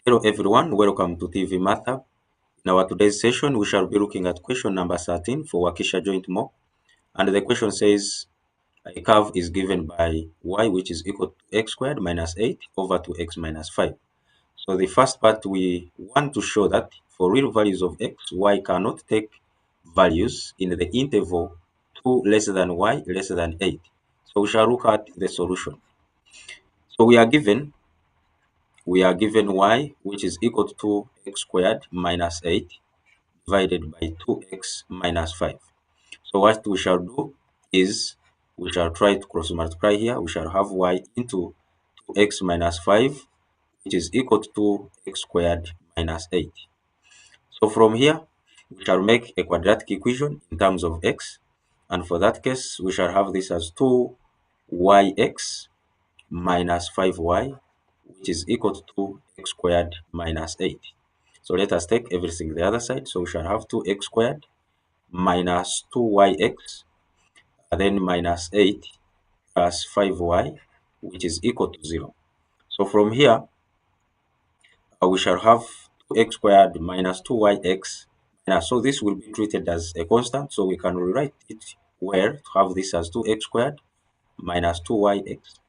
Hello everyone, welcome to TV Math Hub. In our today's session, we shall be looking at question number 13 for Wakisha Joint Mock. And the question says, a curve is given by y, which is equal to x squared minus 8 over 2x minus 5. So the first part, we want to show that for real values of x, y cannot take values in the interval 2 less than y less than 8. So we shall look at the solution. So we are given y, which is equal to x squared minus 8 divided by 2x minus 5. So what we shall do is we shall try to cross multiply here. We shall have y into 2x minus 5, which is equal to x squared minus 8. So from here, we shall make a quadratic equation in terms of x. And for that case, we shall have this as 2yx minus 5y, which is equal to x squared minus 8. So let us take everything the other side. So we shall have 2x squared minus 2yx, and then minus 8 plus 5y, which is equal to 0. So from here, we shall have 2x squared minus 2yx. So this will be treated as a constant, so we can rewrite it where to have this as 2x squared minus 2yx.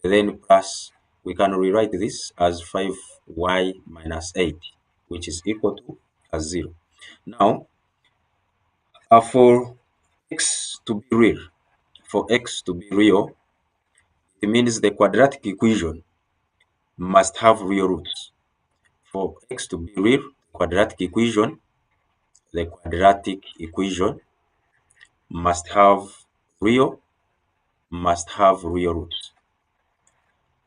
Then plus, we can rewrite this as 5y minus 8, which is equal to 0. Now, for x to be real, it means the quadratic equation must have real roots. For x to be real, the quadratic equation must have real roots.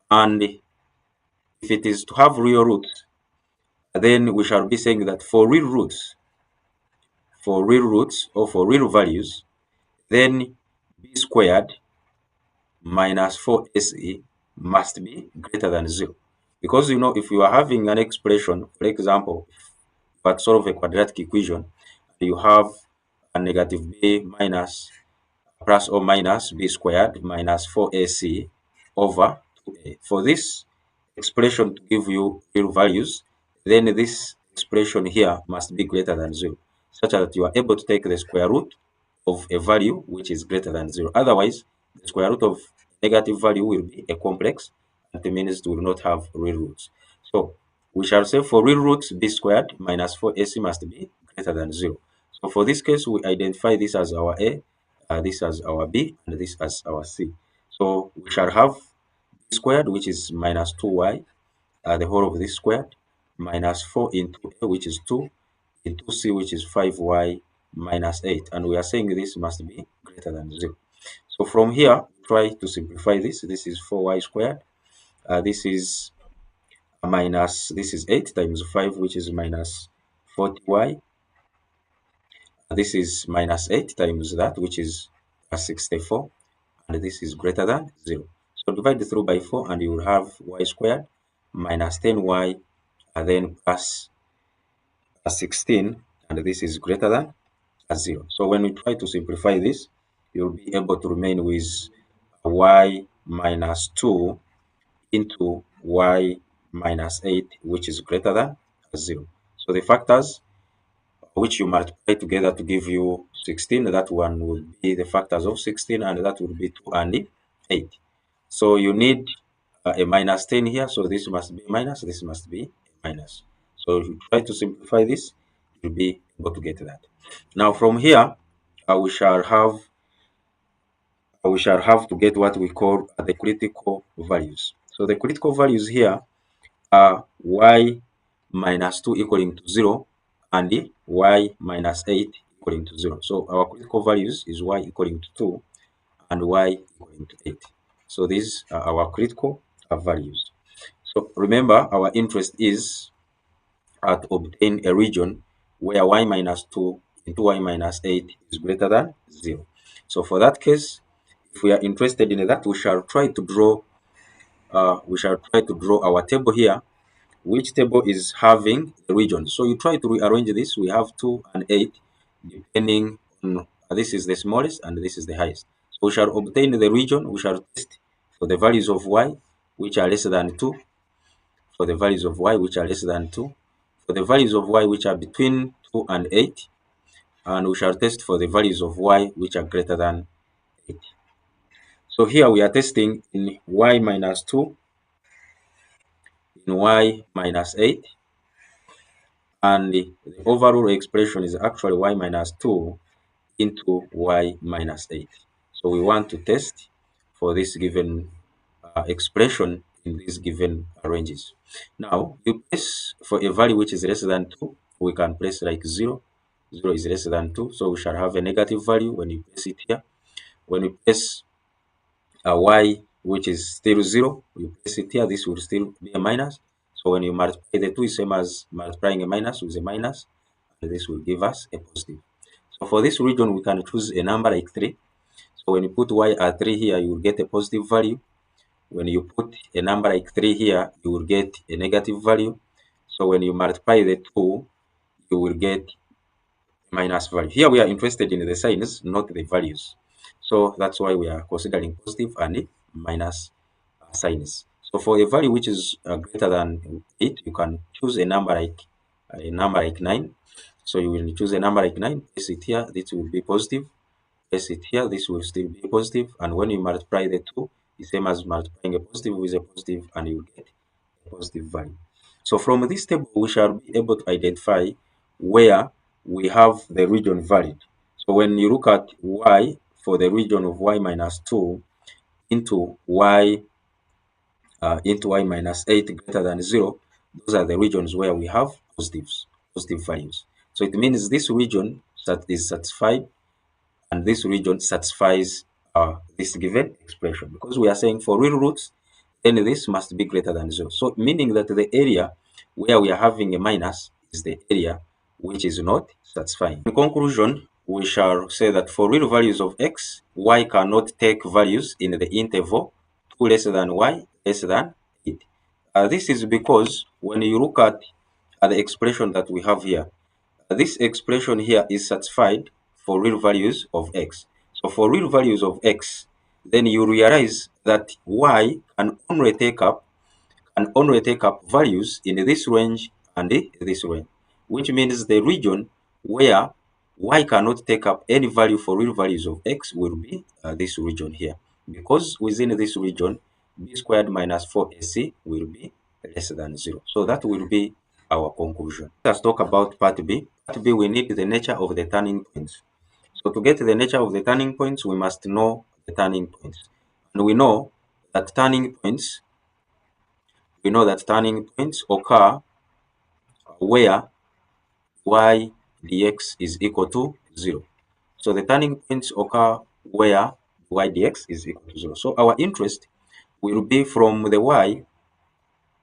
And if it is to have real roots, then we shall be saying that for real roots or for real values, then b squared minus 4ac must be greater than 0. Because if you are having an expression, for example, but solve a quadratic equation, you have a negative b minus plus or minus b squared minus 4ac over 2a. For this expression to give you real values, then this expression here must be greater than 0, such that you are able to take the square root of a value which is greater than 0. Otherwise, the square root of negative value will be a complex, and it means it will not have real roots. So we shall say for real roots, b squared minus 4ac must be greater than 0. So for this case, we identify this as our a, this as our b, and this as our c. So we shall have b squared, which is minus 2y, the whole of this squared, minus 4 into a, which is 2, into c, which is 5y minus 8. And we are saying this must be greater than 0. So from here, try to simplify this. This is 4y squared. This is 8 times 5, which is minus 40y. This is minus 8 times that, which is 64. And this is greater than 0. So divide through by 4, and you will have y squared minus 10y, and then plus 16, and this is greater than 0. So when we try to simplify this, you'll be able to remain with y minus 2 into y minus 8, which is greater than 0. So the factors which you multiply together to give you 16, that one will be the factors of 16, and that will be 2 and 8. So you need a minus 10 here, so this must be minus, this must be minus. So if you try to simplify this, you'll be able to get that. Now from here, we shall have to get what we call the critical values. So the critical values here are y minus 2 equaling to 0 and y minus 8 equaling to 0. So our critical values is y equaling to 2 and y equaling to 8. So these are our critical values. So remember, our interest is to obtain a region where y minus 2 into y minus 8 is greater than 0. So for that case, if we are interested in that, we shall try to draw our table here, which table is having the region. So you try to rearrange this. We have 2 and 8, depending on this is the smallest and this is the highest. So we shall obtain the region. We shall test for the values of y, which are less than 2, for the values of y which are less than 2, for the values of y which are between 2 and 8, and we shall test for the values of y which are greater than 8. So here we are testing in y minus 2, in y minus 8, and the overall expression is actually y minus 2 into y minus 8. So we want to test for this given expression in these given ranges. Now, you place for a value which is less than 2, we can place like 0. 0 is less than 2, so we shall have a negative value when you place it here. When we place y which is still 0, you place it here, this will still be a minus. So when you multiply the 2 is same as multiplying a minus with a minus, and this will give us a positive. So for this region, we can choose a number like 3. So when you put y at 3 here, you will get a positive value. When you put a number like 3 here, you will get a negative value. So when you multiply the 2, you will get minus value. Here we are interested in the signs, not the values. So that's why we are considering positive and minus signs. So for a value which is greater than 8, you can choose a number like 9. So you will choose a number like 9, place it here, this will be positive. Place it here, this will still be positive. And when you multiply the 2, the same as multiplying a positive with a positive, and you get a positive value. So from this table, we shall be able to identify where we have the region valid. So when you look at y for the region of y minus 2 into y minus 8 greater than 0, those are the regions where we have positive values. So it means this region that is satisfied, and this region satisfies this given expression, because we are saying for real roots, then this must be greater than 0. So meaning that the area where we are having a minus is the area which is not satisfying. In conclusion, we shall say that for real values of x, y cannot take values in the interval 2 less than y less than 8. This is because when you look at the expression that we have here, this expression here is satisfied for real values of x. So for real values of x, then you realize that y can only take up values in this range and this range, which means the region where y cannot take up any value for real values of x will be this region here, because within this region, b squared minus 4ac will be less than 0. So that will be our conclusion. Let's talk about part B. Part B, we need the nature of the turning points. So to get the nature of the turning points, we must know the turning points. And we know that turning points occur where y dx is equal to 0. So the turning points occur where y dx is equal to 0. So our interest will be from the y,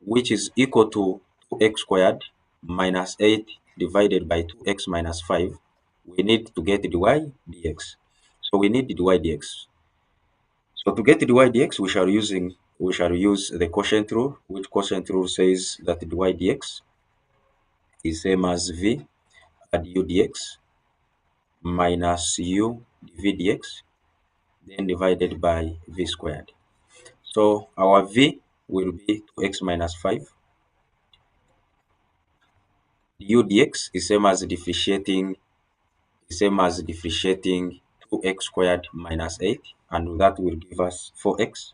which is equal to 2x squared minus 8 divided by 2x minus 5. We need to get the y dx. So we need the y dx. So to get the y dx, we shall use the quotient rule, which quotient rule says that the y dx is same as v at u dx minus u dv dx, then divided by v squared. So our v will be 2x minus 5. U dx is differentiating 2x squared minus 8, and that will give us 4x.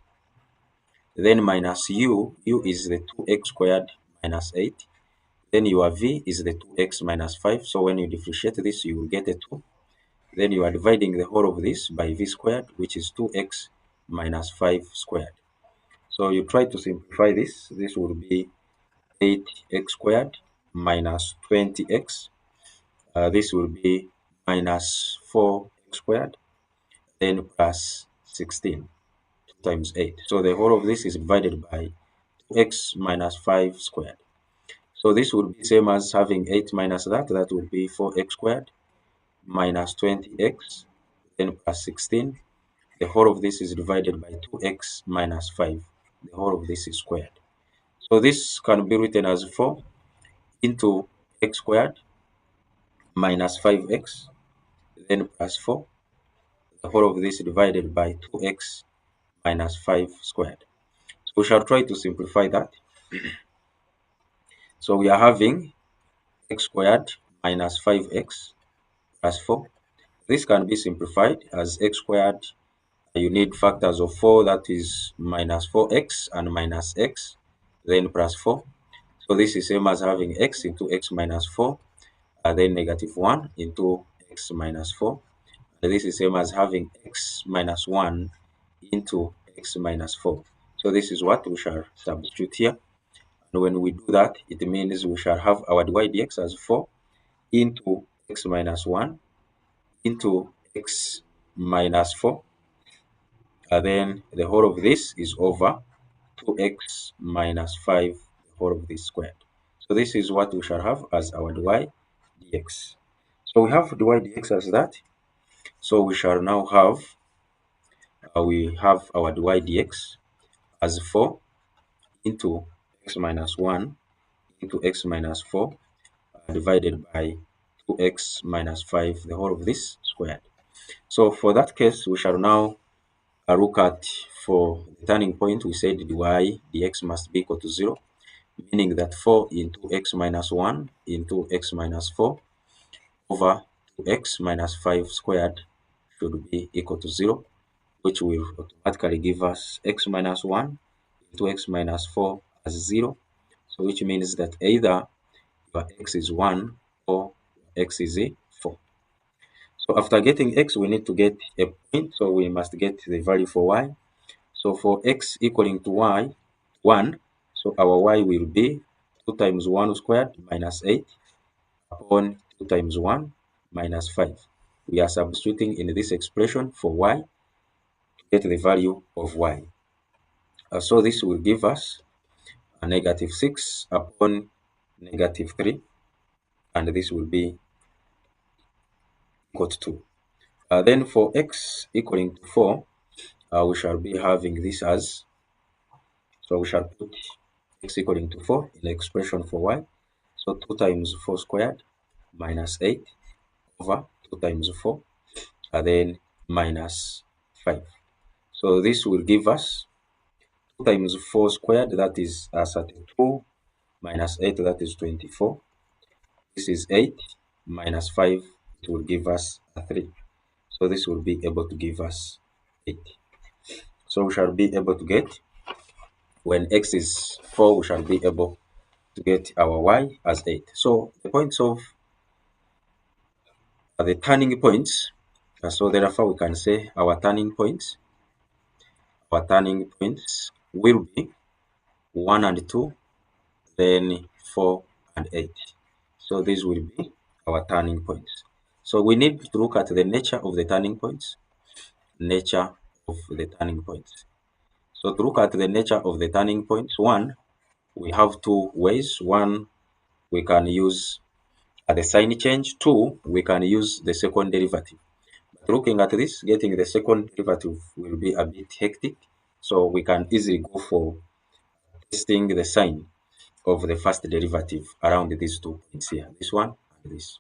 Then minus u is the 2x squared minus 8. Then your v is the 2x minus 5. So when you differentiate this, you will get a 2. Then you are dividing the whole of this by v squared, which is 2x minus 5 squared. So you try to simplify this. This will be 8x squared minus 20x. This will be minus 4x squared, then plus 16 times 8. So the whole of this is divided by 2x minus 5 squared. So this would be same as having 8 minus that. That would be 4x squared minus 20x, then plus 16. The whole of this is divided by 2x minus 5. The whole of this is squared. So this can be written as 4 into x squared minus 5x, then plus 4. The whole of this divided by 2x minus 5 squared. So we shall try to simplify that. So we are having x squared minus 5x plus 4. This can be simplified as x squared. You need factors of 4, that is minus 4x and minus x, then plus 4. So this is same as having x into x minus 4, and then negative 1 into x minus 4. And this is same as having x minus 1 into x minus 4. So this is what we shall substitute here. And when we do that, it means we shall have our dy dx as 4 into x minus 1 into x minus 4. And then the whole of this is over 2x minus 5, the whole of this squared. So this is what we shall have as our dy dx. So we have dy dx as that. So we shall now have, we have our dy dx as 4 into x minus 1 into x minus 4 divided by 2x minus 5, the whole of this squared. So for that case, we shall now look at, for the turning point, we said dy dx must be equal to 0, meaning that 4 into x minus 1 into x minus 4 over 2x minus 5 squared should be equal to 0, which will automatically give us x minus 1 into x minus 4 as 0. So which means that either your x is 1 or x is 4. So after getting x, we need to get a point. So we must get the value for y. So for x equaling to y, 1, so our y will be 2 times 1 squared minus 8 upon 2 times 1 minus 5. We are substituting in this expression for y to get the value of y. So this will give us a negative 6 upon negative 3, and this will be equal to 2. Then for x equaling to 4, we shall be having this as, so we shall put x equaling to 4 in the expression for y. So 2 times 4 squared minus 8 over 2 times 4, and then minus 5. So this will give us 2 times 4 squared, that is 32, minus 8, that is 24. This is 8 minus 5, it will give us a 3. So this will be able to give us 8. So we shall be able to get, when x is 4, we shall be able to get our y as 8. So the points of the turning points, so therefore we can say our turning points will be 1 and 2, then 4 and 8. So these will be our turning points. So we need to look at the nature of the turning points. Nature of the turning points. So to look at the nature of the turning points, one, we have two ways. One, we can use the sign change. Two, we can use the second derivative. But looking at this, getting the second derivative will be a bit hectic. So we can easily go for testing the sign of the first derivative around these 2 points here, this one and this.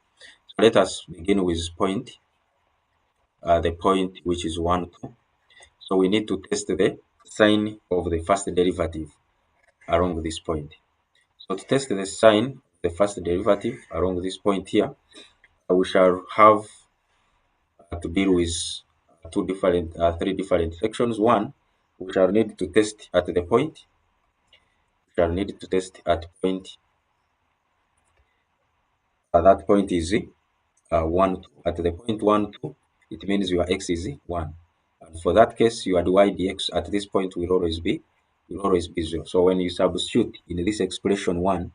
So let us begin with point, the point which is 1, 2. So we need to test the sign of the first derivative along this point. So to test the sign of the first derivative along this point here, we shall have to deal with three different sections. One, we shall need to test at the point. We shall need to test at point. That point is 1, 2. At the point 1, 2, it means your x is 1. And for that case, your dy dx at this point will always be 0. So when you substitute in this expression 1,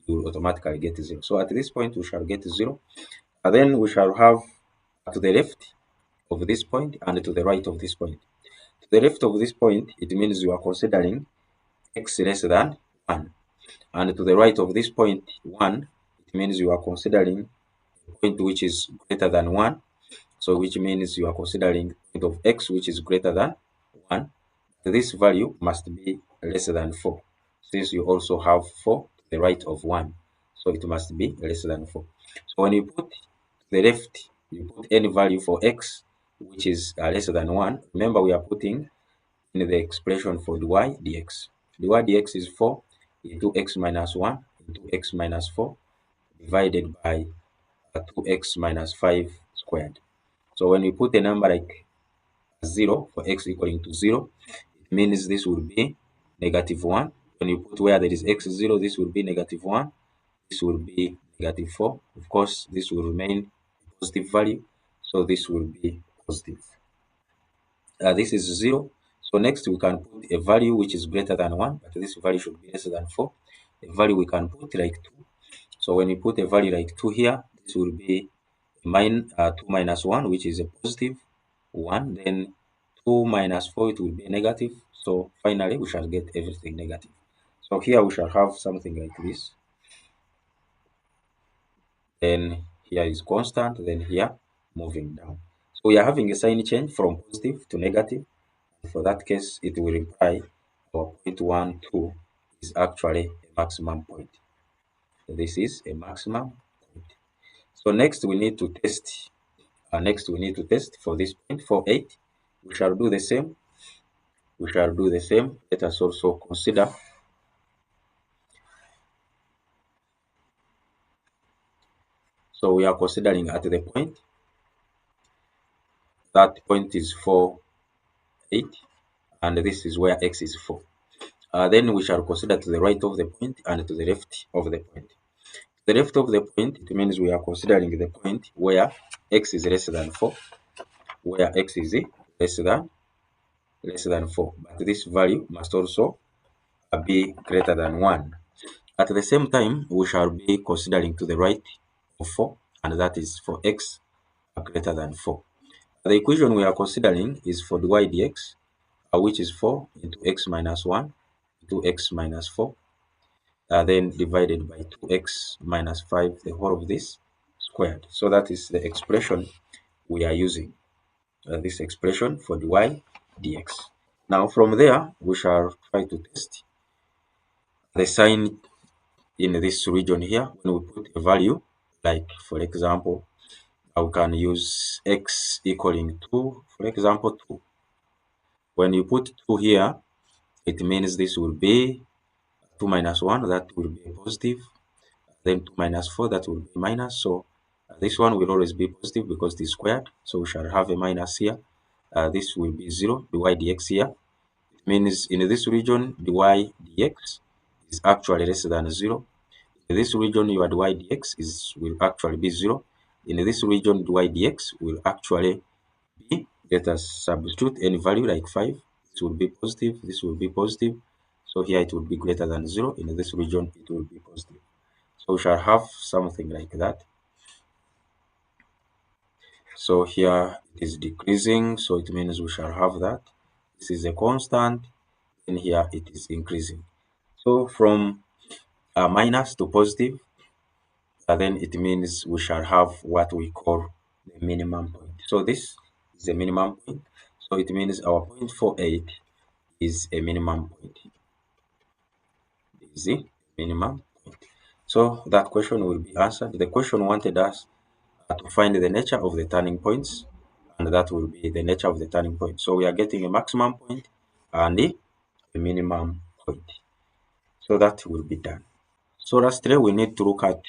you will automatically get 0. So at this point, we shall get 0. And then we shall have to the left of this point and to the right of this point. To the left of this point, it means you are considering x less than 1. And to the right of this point 1, it means you are considering a point which is greater than 1. So which means you are considering point of x which is greater than 1. This value must be less than 4, since you also have 4 to the right of 1. So it must be less than 4. So when you put to the left, you put any value for x which is less than 1. Remember, we are putting in the expression for dy dx. dy dx is 4 into x minus 1 2x minus 4 divided by 2x minus 5 squared. So when we put a number like 0 for x equaling to 0, it means this will be negative 1. When you put where there is x0, this will be negative 1. This will be negative 4. Of course, this will remain a positive value. So this will be positive. This is 0. So next we can put a value which is greater than 1, but this value should be less than 4. A value we can put like 2. So when we put a value like 2 here, this will be 2 minus 1, which is a positive 1. Then 2 minus 4, it will be negative. So finally, we shall get everything negative. So here we shall have something like this. Then here is constant. Then here moving down. So we are having a sign change from positive to negative. For that case, it will imply our point 1, 2 is actually a maximum point. This is a maximum point. So next we need to test. Next we need to test for this point 4, 8. We shall do the same. We shall do the same. Let us also consider. So we are considering at the point. That point is 4, 8. And this is where x is 4. Then we shall consider to the right of the point and to the left of the point. The left of the point, it means we are considering the point where x is less than 4, where x is less than 4. But this value must also be greater than 1. At the same time, we shall be considering to the right of 4, and that is for x greater than 4. The equation we are considering is for dy dx, which is 4 into x minus 1 into x minus 4, then divided by 2x minus 5, the whole of this squared. So that is the expression we are using, this expression for dy dx. Now from there, we shall try to test the sign in this region here. When we put a value, like for example, we can use x equaling 2, for example 2. When you put 2 here, it means this will be 2 minus 1, that will be positive. Then 2 minus 4, that will be minus. So this one will always be positive because it is squared. So we shall have a minus here. This will be 0, dy dx here. It means in this region, dy dx is actually less than 0. In this region, your dy dx will actually be 0. In this region, dy dx will actually be, let us substitute any value like 5. This will be positive, this will be positive. So here it will be greater than 0. In this region, it will be positive. So we shall have something like that. So here it is decreasing, so it means we shall have that. This is a constant, and here it is increasing. So from minus to positive, then it means we shall have what we call the minimum point. So this is the minimum point. So it means our point 48 is a minimum point. Is the minimum point. So that question will be answered. The question wanted us to find the nature of the turning points, and that will be the nature of the turning point. So we are getting a maximum point and a minimum point. So that will be done. So lastly, we need to look at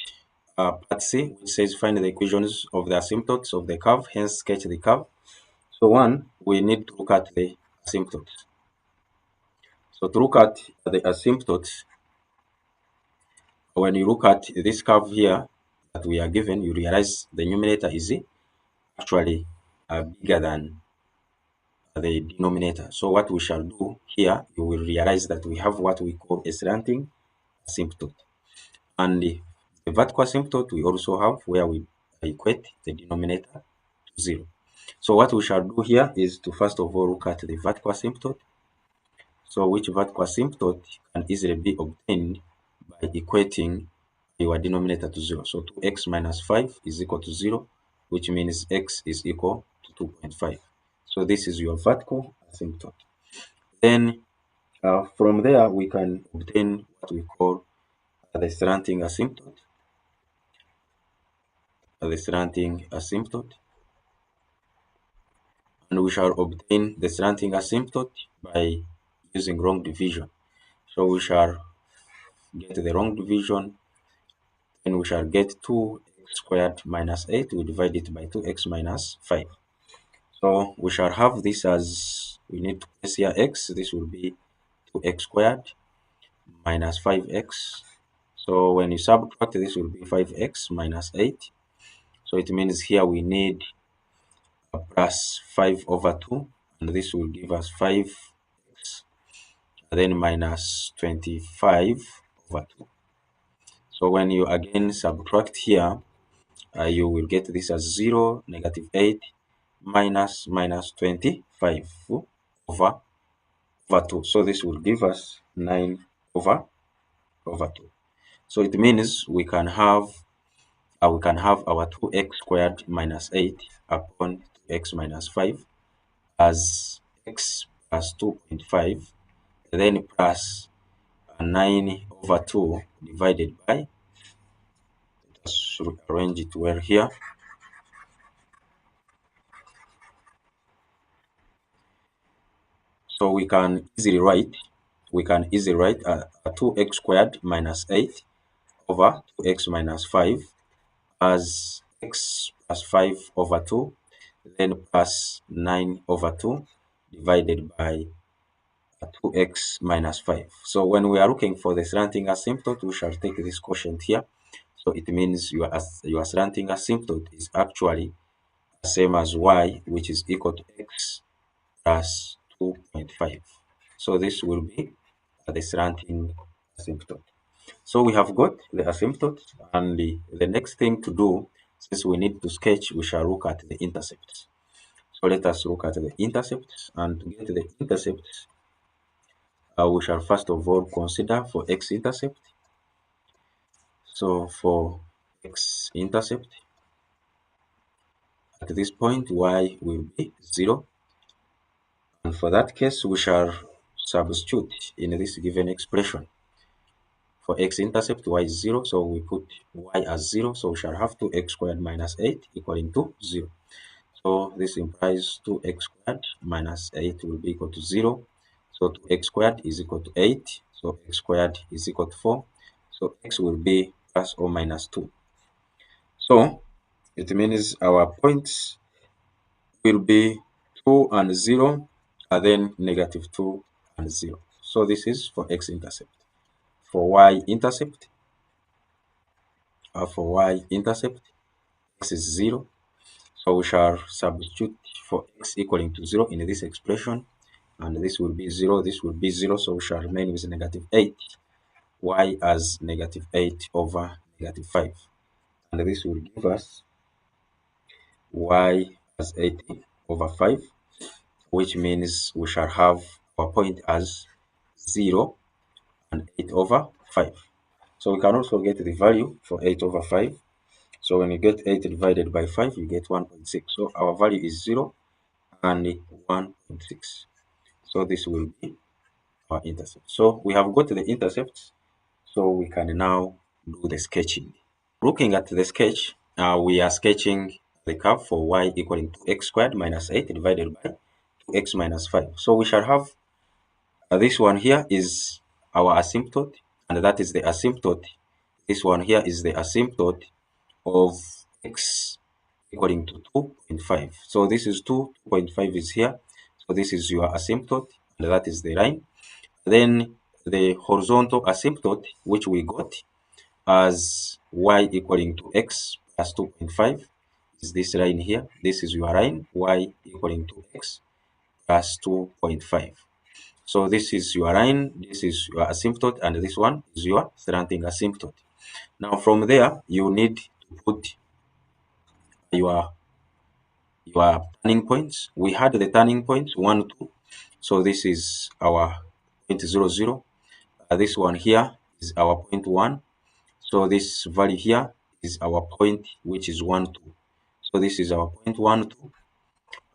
part C, which says find the equations of the asymptotes of the curve, hence sketch the curve. So one, we need to look at the asymptotes. So to look at the asymptotes, when you look at this curve here that we are given, you realize the numerator is actually bigger than the denominator. So what we shall do here, you will realize that we have what we call a slanting asymptote. And the vertical asymptote we also have where we equate the denominator to 0. So what we shall do here is to first of all look at the vertical asymptote. So which vertical asymptote can easily be obtained by equating your denominator to 0. So 2x minus 5 is equal to 0, which means x is equal to 2.5. So this is your vertical asymptote. Then from there, we can obtain what we call the slanting asymptote. The slanting asymptote. And we shall obtain the slanting asymptote by using wrong division. So we shall get the wrong division Then we shall get 2x squared minus 8. We divide it by 2x minus 5. So we shall have this as, we need to place here x. This will be 2x squared minus 5x. So when you subtract, this will be 5x minus 8. So it means here we need a plus 5 over 2. And this will give us 5x. Then minus 25 over 2. So when you again subtract here, you will get this as 0, negative 8, minus 25 over 2. So this will give us 9 over 2. So it means we can have our 2x squared minus 8 upon 2x minus 5 as x plus 2.5, then plus 9 over 2 divided by, let's arrange it well here. So we can easily write a 2x squared minus 8 over 2x minus 5 as x plus 5 over 2, then plus 9 over 2 divided by 2x minus 5. So when we are looking for the slanting asymptote, we shall take this quotient here. So it means your slanting asymptote is actually the same as y, which is equal to x plus 2.5. So this will be the slanting asymptote. So we have got the asymptote, and the next thing to do, since we need to sketch, we shall look at the intercepts. So let us look at the intercepts, and to get the intercepts, we shall first of all consider for x-intercept. So for x-intercept, at this point, y will be 0. And for that case, we shall substitute in this given expression. For x-intercept, y is 0, so we put y as 0. So we shall have 2x squared minus 8 equaling to 0. So this implies 2x squared minus 8 will be equal to 0. So 2x squared is equal to 8. So x squared is equal to 4. So x will be plus or minus 2. So it means our points will be 2 and 0, and then negative 2 and 0. So this is for x-intercept. For y-intercept, x is 0. So we shall substitute for x equaling to 0 in this expression, and this will be 0, this will be 0, so we shall remain with negative 8, y as negative 8 over negative 5, and this will give us y as 8 over 5, which means we shall have our point as 0 and 8 over 5. So we can also get the value for 8 over 5. So when you get 8 divided by 5, you get 1.6. So our value is 0 and 1.6. So this will be our intercept. So we have got the intercepts. So we can now do the sketching. Looking at the sketch, we are sketching the curve for y equaling to x squared minus 8 divided by 2x minus 5. So we shall have this one here is our asymptote, and that is the asymptote. This one here is the asymptote of x equaling to 2.5. So this is 2.5 is here. So this is your asymptote, and that is the line. Then the horizontal asymptote, which we got as y equaling to x plus 2.5, is this line here. This is your line, y equaling to x plus 2.5. So this is your line, this is your asymptote, and this one is your slanting asymptote. Now from there, you need to put your turning points. We had the turning points 1, 2. So this is our point 0, 0. This one here is our point 1. So this value here is our point, which is 1, 2. So this is our point 1, 2,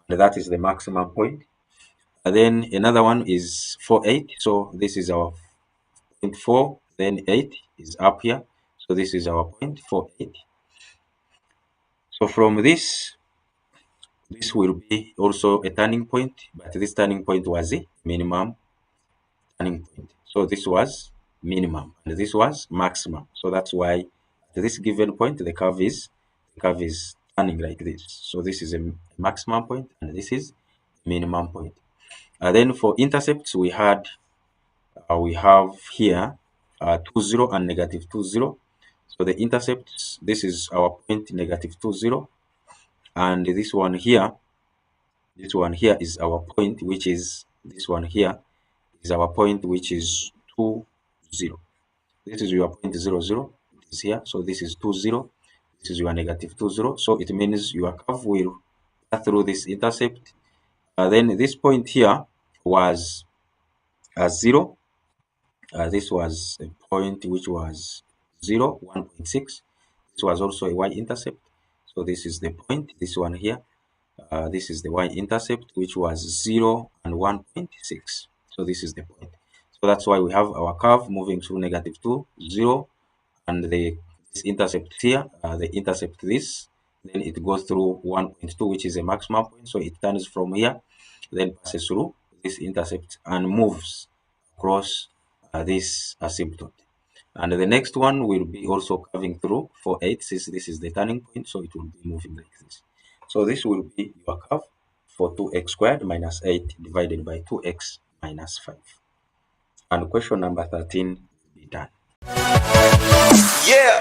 and that is the maximum point. And then another one is 4, 8. So this is our point 4, then 8 is up here. So this is our point 4, 8. So from this will be also a turning point, but this turning point was a minimum turning point. So this was minimum and this was maximum. So that's why at this given point, the curve is turning like this. So this is a maximum point, and this is minimum point. Then for intercepts, we have here 2, 0 and negative 2, 0. So the intercepts, this is our point negative 2, 0, and this one here is our point, which is this one here is our point, which is 2, 0. This is your point 0, 0. It is here. So this is 2, 0. This is your negative 2, 0. So it means your curve will pass through this intercept. Then this point here was 0. This was a point which was 0, 1.6. This was also a y-intercept. So this is the point, this one here. This is the y-intercept, which was 0 and 1.6. So this is the point. So that's why we have our curve moving through negative 2, 0, and this intercept here, the intercept this, then it goes through 1.2, which is a maximum point. So it turns from here, then passes through this intercept and moves across this asymptote. And the next one will be also curving through for 8, since this is the turning point, so it will be moving like this. So this will be your curve for 2x squared minus 8 divided by 2x minus 5. And question number 13 will be done. Yeah.